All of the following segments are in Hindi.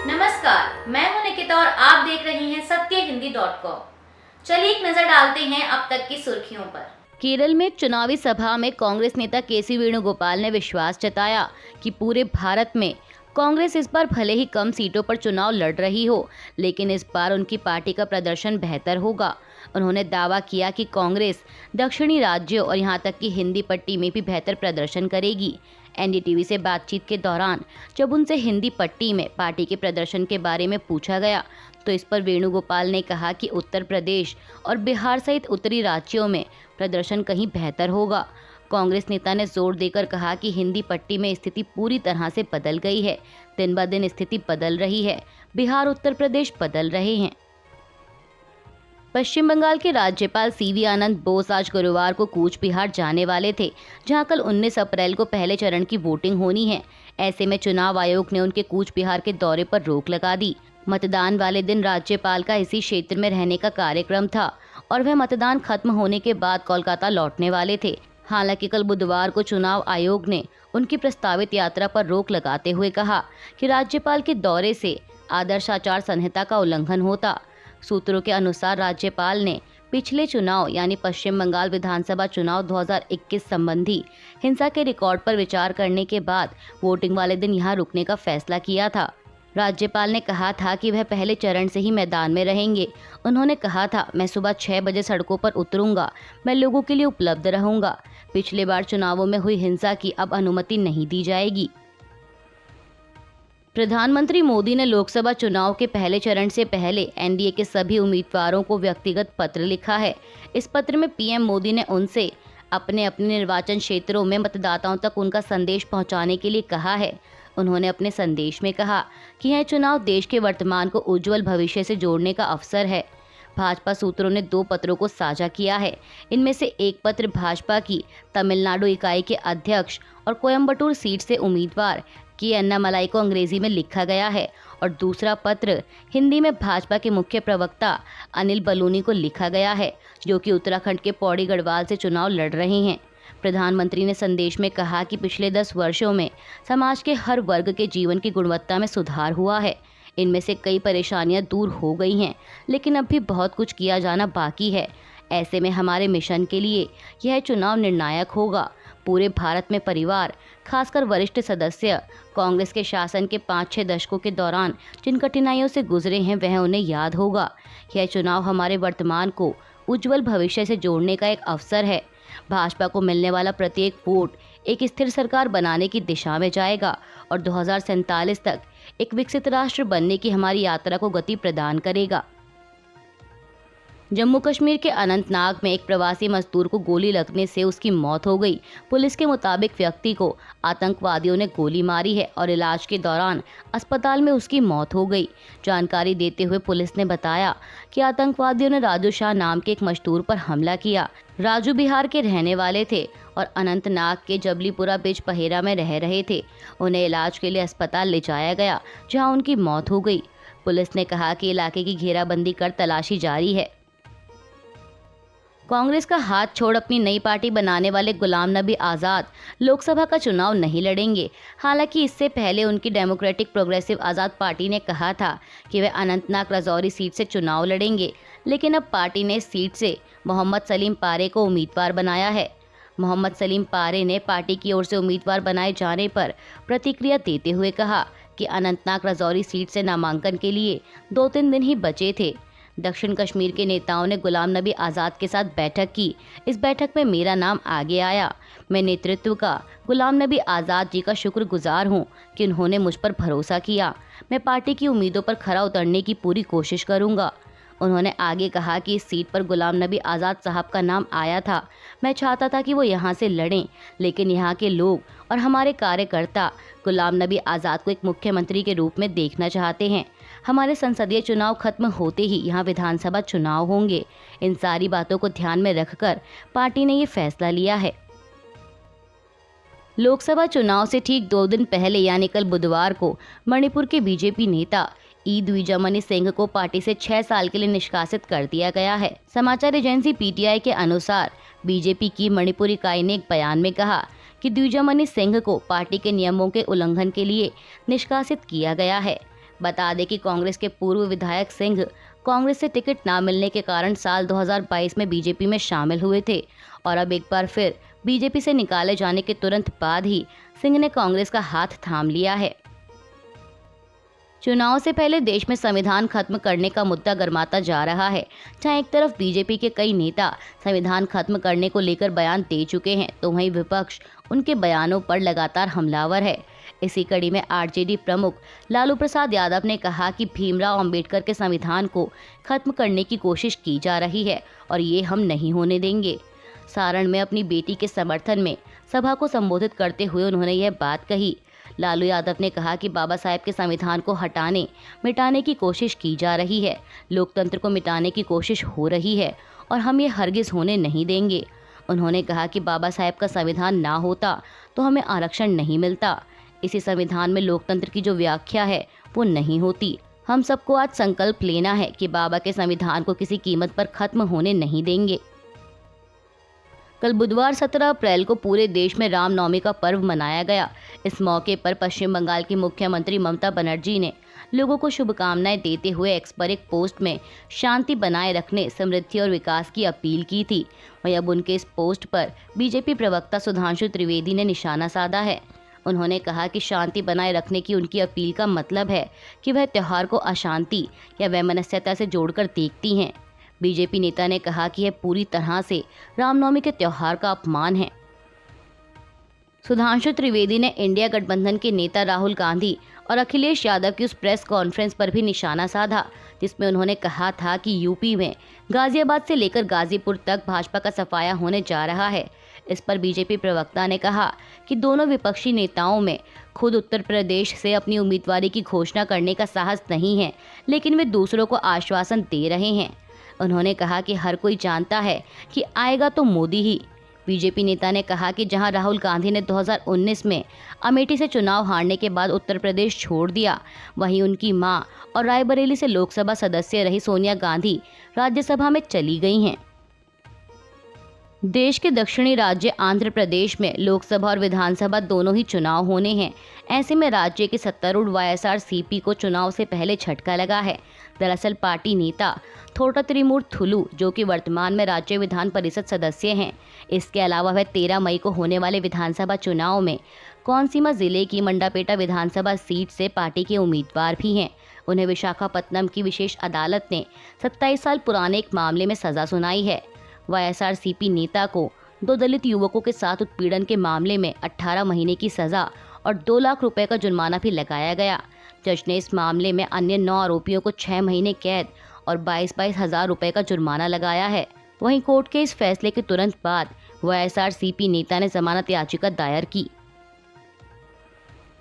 नमस्कार, मैं हूं निकिता और आप देख रहे हैं सत्यहिंदी.com। चलिए एक नजर डालते हैं अब तक की सुर्खियों पर। केरल में चुनावी सभा में कांग्रेस नेता केसी वेणुगोपाल ने विश्वास जताया कि पूरे भारत में कांग्रेस इस बार भले ही कम सीटों पर चुनाव लड़ रही हो, लेकिन इस बार उनकी पार्टी का प्रदर्शन बेहतर होगा। उन्होंने दावा किया कि कांग्रेस दक्षिणी राज्यों और यहां तक कि हिंदी पट्टी में भी बेहतर प्रदर्शन करेगी। एनडीटीवी से बातचीत के दौरान जब उनसे हिंदी पट्टी में पार्टी के प्रदर्शन के बारे में पूछा गया, तो इस पर वेणुगोपाल ने कहा कि उत्तर प्रदेश और बिहार सहित उत्तरी राज्यों में प्रदर्शन कहीं बेहतर होगा। कांग्रेस नेता ने जोर देकर कहा कि हिंदी पट्टी में स्थिति पूरी तरह से बदल गई है। दिन ब दिन स्थिति बदल रही है। बिहार उत्तर प्रदेश बदल रहे हैं। पश्चिम बंगाल के राज्यपाल सीवी आनंद बोस आज गुरुवार को कूच बिहार जाने वाले थे, जहां कल 19 अप्रैल को पहले चरण की वोटिंग होनी है। ऐसे में चुनाव आयोग ने उनके कूच बिहार के दौरे पर रोक लगा दी। मतदान वाले दिन राज्यपाल का इसी क्षेत्र में रहने का कार्यक्रम था और वह मतदान खत्म होने के बाद कोलकाता लौटने वाले थे। हालांकि कल बुधवार को चुनाव आयोग ने उनकी प्रस्तावित यात्रा पर रोक लगाते हुए कहा कि राज्यपाल के दौरे से आदर्श आचार संहिता का उल्लंघन होता। सूत्रों के अनुसार राज्यपाल ने पिछले चुनाव यानी पश्चिम बंगाल विधानसभा चुनाव 2021 संबंधी हिंसा के रिकॉर्ड पर विचार करने के बाद वोटिंग वाले दिन यहां रुकने का फैसला किया था। राज्यपाल ने कहा था कि वह पहले चरण से ही मैदान में रहेंगे। उन्होंने कहा था, मैं सुबह 6 बजे सड़कों पर उतरूंगा, मैं लोगों के लिए उपलब्ध रहूंगा। पिछले बार चुनावों में हुई हिंसा की अब अनुमति नहीं दी जाएगी। प्रधानमंत्री मोदी ने लोकसभा चुनाव के पहले चरण से पहले एनडीए के सभी उम्मीदवारों को व्यक्तिगत पत्र लिखा है। इस पत्र में पीएम मोदी ने उनसे अपने अपने निर्वाचन क्षेत्रों में मतदाताओं तक उनका संदेश पहुंचाने के लिए कहा है। उन्होंने अपने संदेश में कहा कि यह चुनाव देश के वर्तमान को उज्जवल भविष्य से जोड़ने का अवसर है। भाजपा सूत्रों ने 2 पत्रों को साझा किया है। इनमें से एक पत्र भाजपा की तमिलनाडु इकाई के अध्यक्ष और कोयम्बटूर सीट से उम्मीदवार के अन्नामलाई को अंग्रेजी में लिखा गया है और दूसरा पत्र हिंदी में भाजपा के मुख्य प्रवक्ता अनिल बलूनी को लिखा गया है, जो कि उत्तराखंड के पौड़ी गढ़वाल से चुनाव लड़ रहे हैं। प्रधानमंत्री ने संदेश में कहा कि पिछले 10 वर्षों में समाज के हर वर्ग के जीवन की गुणवत्ता में सुधार हुआ है। इनमें से कई परेशानियां दूर हो गई हैं, लेकिन अब भी बहुत कुछ किया जाना बाकी है। ऐसे में हमारे मिशन के लिए यह चुनाव निर्णायक होगा। पूरे भारत में परिवार, खासकर वरिष्ठ सदस्य, कांग्रेस के शासन के 5-6 दशकों के दौरान जिन कठिनाइयों से गुजरे हैं वह उन्हें याद होगा। यह चुनाव हमारे वर्तमान को उज्जवल भविष्य से जोड़ने का एक अवसर है। भाजपा को मिलने वाला प्रत्येक वोट एक स्थिर सरकार बनाने की दिशा में जाएगा और 2047 तक एक विकसित राष्ट्र बनने की हमारी यात्रा को गति प्रदान करेगा। जम्मू कश्मीर के अनंतनाग में एक प्रवासी मजदूर को गोली लगने से उसकी मौत हो गई। पुलिस के मुताबिक व्यक्ति को आतंकवादियों ने गोली मारी है और इलाज के दौरान अस्पताल में उसकी मौत हो गई। जानकारी देते हुए पुलिस ने बताया कि आतंकवादियों ने राजू शाह नाम के एक मजदूर पर हमला किया। राजू बिहार के रहने वाले थे और अनंतनाग के जबलीपुरा बिज पहेरा में रह रहे थे। उन्हें इलाज के लिए अस्पताल ले जाया गया, जहाँ उनकी मौत हो गई। पुलिस ने कहा कि इलाके की घेराबंदी कर तलाशी जारी है। कांग्रेस का हाथ छोड़ अपनी नई पार्टी बनाने वाले गुलाम नबी आज़ाद लोकसभा का चुनाव नहीं लड़ेंगे। हालांकि इससे पहले उनकी डेमोक्रेटिक प्रोग्रेसिव आज़ाद पार्टी ने कहा था कि वे अनंतनाग राजौरी सीट से चुनाव लड़ेंगे, लेकिन अब पार्टी ने इस सीट से मोहम्मद सलीम पारे को उम्मीदवार बनाया है। मोहम्मद सलीम पारे ने पार्टी की ओर से उम्मीदवार बनाए जाने पर प्रतिक्रिया देते हुए कहा कि अनंतनाग राजौरी सीट से नामांकन के लिए 2-3 दिन ही बचे थे। दक्षिण कश्मीर के नेताओं ने गुलाम नबी आज़ाद के साथ बैठक की। इस बैठक में मेरा नाम आगे आया। मैं नेतृत्व का गुलाम नबी आज़ाद जी का शुक्रगुजार हूं कि उन्होंने मुझ पर भरोसा किया। मैं पार्टी की उम्मीदों पर खरा उतरने की पूरी कोशिश करूंगा। उन्होंने आगे कहा कि इस सीट पर गुलाम नबी आज़ाद साहब का नाम आया था। मैं चाहता था कि वो यहाँ से लड़ें, लेकिन यहाँ के लोग और हमारे कार्यकर्ता गुलाम नबी आज़ाद को एक मुख्यमंत्री के रूप में देखना चाहते हैं। हमारे संसदीय चुनाव खत्म होते ही यहाँ विधानसभा चुनाव होंगे। इन सारी बातों को ध्यान में रखकर पार्टी ने ये फैसला लिया है। लोकसभा चुनाव से ठीक 2 दिन पहले यानी कल बुधवार को मणिपुर के बीजेपी नेता ई द्विजामणि सिंह को पार्टी से 6 साल के लिए निष्कासित कर दिया गया है। समाचार एजेंसी पीटीआई के अनुसार बीजेपी की मणिपुर इकाई ने एक बयान में कहा कि द्विजामणि सिंह को पार्टी के नियमों के उल्लंघन के लिए निष्कासित किया गया है। बता दें कि कांग्रेस के पूर्व विधायक सिंह कांग्रेस से टिकट ना मिलने के कारण साल 2022 में बीजेपी में शामिल हुए थे और अब एक बार फिर बीजेपी से निकाले जाने के तुरंत बाद ही सिंह ने कांग्रेस का हाथ थाम लिया है। चुनाव से पहले देश में संविधान खत्म करने का मुद्दा गर्माता जा रहा है। जहां एक तरफ बीजेपी के कई नेता संविधान खत्म करने को लेकर बयान दे चुके हैं, तो वहीं विपक्ष उनके बयानों पर लगातार हमलावर है। इसी कड़ी में आरजेडी प्रमुख लालू प्रसाद यादव ने कहा कि भीमराव अंबेडकर के संविधान को खत्म करने की कोशिश की जा रही है और ये हम नहीं होने देंगे। सारण में अपनी बेटी के समर्थन में सभा को संबोधित करते हुए उन्होंने यह बात कही। लालू यादव ने कहा कि बाबा साहेब के संविधान को मिटाने की कोशिश की जा रही है, लोकतंत्र को मिटाने की कोशिश हो रही है और हम ये हरगिज होने नहीं देंगे। उन्होंने कहा कि बाबा साहेब का संविधान ना होता तो हमें आरक्षण नहीं मिलता। इसी संविधान में लोकतंत्र की जो व्याख्या है वो नहीं होती। हम सबको आज संकल्प लेना है कि बाबा के संविधान को किसी कीमत पर खत्म होने नहीं देंगे। कल बुधवार 17 अप्रैल को पूरे देश में रामनवमी का पर्व मनाया गया। इस मौके पर पश्चिम बंगाल की मुख्यमंत्री ममता बनर्जी ने लोगों को शुभकामनाएं देते हुए एक्स पर एक पोस्ट में शांति बनाए रखने, समृद्धि और विकास की अपील की थी। वहीं अब उनके इस पोस्ट पर बीजेपी प्रवक्ता सुधांशु त्रिवेदी ने निशाना साधा है। उन्होंने कहा कि शांति बनाए रखने की उनकी अपील का मतलब है कि वह त्योहार को अशांति या वैमनस्यता से जोड़कर देखती हैं। बीजेपी नेता ने कहा कि यह पूरी तरह से रामनवमी के त्योहार का अपमान है। सुधांशु त्रिवेदी ने इंडिया गठबंधन के नेता राहुल गांधी और अखिलेश यादव की उस प्रेस कॉन्फ्रेंस पर भी निशाना साधा, जिसमें उन्होंने कहा था कि यूपी में गाजियाबाद से लेकर गाजीपुर तक भाजपा का सफाया होने जा रहा है। इस पर बीजेपी प्रवक्ता ने कहा कि दोनों विपक्षी नेताओं में खुद उत्तर प्रदेश से अपनी उम्मीदवारी की घोषणा करने का साहस नहीं है, लेकिन वे दूसरों को आश्वासन दे रहे हैं। उन्होंने कहा कि हर कोई जानता है कि आएगा तो मोदी ही। बीजेपी नेता ने कहा कि जहां राहुल गांधी ने 2019 में अमेठी से चुनाव हारने के बाद उत्तर प्रदेश छोड़ दिया, वहीं उनकी मां और रायबरेली से लोकसभा सदस्य रही सोनिया गांधी राज्यसभा में चली गई हैं। देश के दक्षिणी राज्य आंध्र प्रदेश में लोकसभा और विधानसभा दोनों ही चुनाव होने हैं। ऐसे में राज्य के सत्तारूढ़ वाईएसआरसीपी को चुनाव से पहले झटका लगा है। दरअसल पार्टी नेता थोटा त्रिमूर्त थुलू, जो कि वर्तमान में राज्य विधान परिषद सदस्य हैं, इसके अलावा वह 13 मई को होने वाले विधानसभा चुनाव में कोनसीमा जिले की मंडापेटा विधानसभा सीट से पार्टी के उम्मीदवार भी हैं। उन्हें विशाखापत्तनम की विशेष अदालत ने 27 साल पुराने एक मामले में सजा सुनाई है। वाईएसआरसीपी नेता को 2 दलित युवकों के साथ उत्पीड़न के मामले में 18 महीने की सजा और 2 लाख रुपए का जुर्माना भी लगाया गया। जज ने इस मामले में अन्य 9 आरोपियों को 6 महीने कैद और 22-22 हज़ार रुपए का जुर्माना लगाया है। वहीं कोर्ट के इस फैसले के तुरंत बाद वाईएसआरसीपी नेता ने जमानत याचिका दायर की।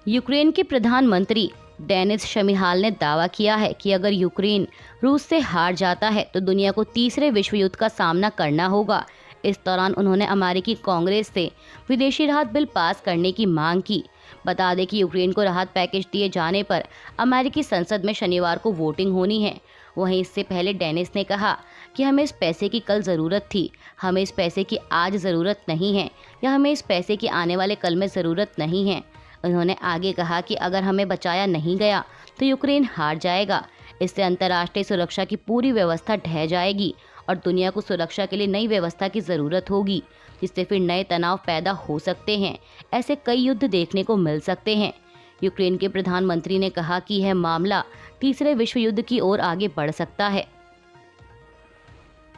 यूक्रेन के प्रधानमंत्री डेनिस शमिहाल ने दावा किया है कि अगर यूक्रेन रूस से हार जाता है तो दुनिया को तीसरे विश्व युद्ध का सामना करना होगा। इस दौरान उन्होंने अमेरिकी कांग्रेस से विदेशी राहत बिल पास करने की मांग की। बता दें कि यूक्रेन को राहत पैकेज दिए जाने पर अमेरिकी संसद में शनिवार को वोटिंग होनी है। वहीं इससे पहले डेनिस ने कहा कि हमें इस पैसे की कल ज़रूरत थी, हमें इस पैसे की आज ज़रूरत नहीं है, या हमें इस पैसे की आने वाले कल में ज़रूरत नहीं है। उन्होंने आगे कहा कि अगर हमें बचाया नहीं गया तो यूक्रेन हार जाएगा। इससे अंतर्राष्ट्रीय सुरक्षा की पूरी व्यवस्था ढह जाएगी और दुनिया को सुरक्षा के लिए नई व्यवस्था की ज़रूरत होगी, जिससे फिर नए तनाव पैदा हो सकते हैं। ऐसे कई युद्ध देखने को मिल सकते हैं। यूक्रेन के प्रधानमंत्री ने कहा कि यह मामला तीसरे विश्व युद्ध की ओर आगे बढ़ सकता है।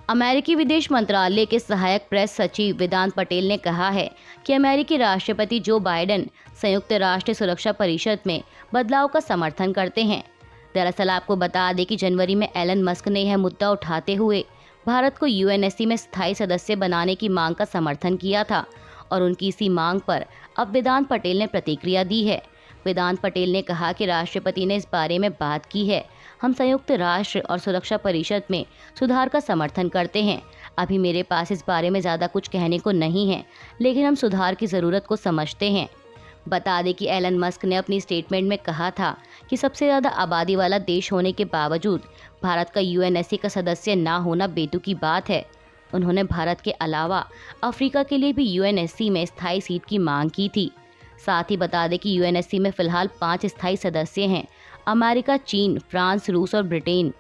अमेरिकी विदेश मंत्रालय के सहायक प्रेस सचिव वेदांत पटेल ने कहा है कि अमेरिकी राष्ट्रपति जो बाइडेन संयुक्त राष्ट्र सुरक्षा परिषद में बदलाव का समर्थन करते हैं। दरअसल आपको बता दें कि जनवरी में एलन मस्क ने यह मुद्दा उठाते हुए भारत को यूएनएससी में स्थायी सदस्य बनाने की मांग का समर्थन किया था और उनकी इसी मांग पर अब वेदांत पटेल ने प्रतिक्रिया दी है। वेदांत पटेल ने कहा कि राष्ट्रपति ने इस बारे में बात की है। हम संयुक्त राष्ट्र और सुरक्षा परिषद में सुधार का समर्थन करते हैं। अभी मेरे पास इस बारे में ज़्यादा कुछ कहने को नहीं है, लेकिन हम सुधार की ज़रूरत को समझते हैं। बता दें कि एलन मस्क ने अपनी स्टेटमेंट में कहा था कि सबसे ज़्यादा आबादी वाला देश होने के बावजूद भारत का यूएनएससी का सदस्य ना होना बेतुकी बात है। उन्होंने भारत के अलावा अफ्रीका के लिए भी यूएनएससी में स्थायी सीट की मांग की थी। साथ ही बता दें कि यूएनएससी में फिलहाल 5 स्थायी सदस्य हैं: अमेरिका, चीन, फ्रांस, रूस और ब्रिटेन।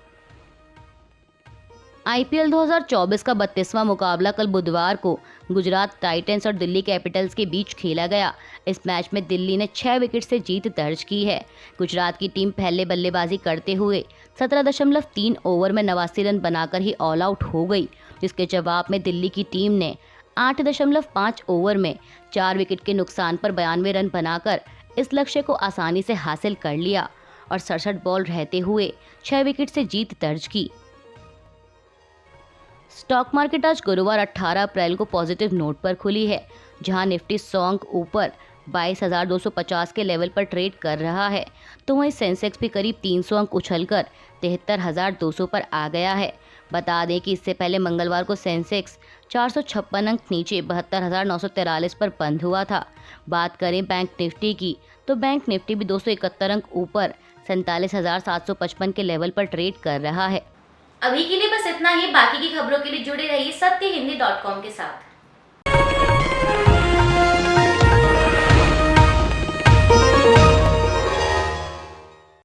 आईपीएल 2024 का 32वां मुकाबला कल बुधवार को गुजरात टाइटंस और दिल्ली कैपिटल्स के बीच खेला गया। इस मैच में दिल्ली ने 6 विकेट से जीत दर्ज की है। गुजरात की टीम पहले बल्लेबाजी करते हुए 17.3 ओवर में 89 रन बनाकर ही ऑल आउट हो गई, जिसके जवाब में दिल्ली की टीम ने 8.5 ओवर में 4 विकेट के नुकसान पर 92 रन बनाकर इस लक्ष्य को आसानी से हासिल कर लिया और 67 बॉल रहते हुए 6 विकेट से जीत दर्ज की। स्टॉक मार्केट आज गुरुवार 18 अप्रैल को पॉजिटिव नोट पर खुली है, जहां निफ्टी 100 अंक ऊपर 22,250 के लेवल पर ट्रेड कर रहा है, तो वहीं सेंसेक्स भी करीब 300 अंक उछलकर 73,200 पर आ गया है। बता दें कि इससे पहले मंगलवार को सेंसेक्स 456 अंक नीचे 72,943 पर बंद हुआ था। बात करें बैंक निफ्टी की, तो बैंक निफ्टी भी 271 अंक ऊपर 47,755 के लेवल पर ट्रेड कर रहा है। अभी के लिए बस इतना ही। बाकी की खबरों के लिए जुड़े रहिए सत्यहिंदी.com के साथ।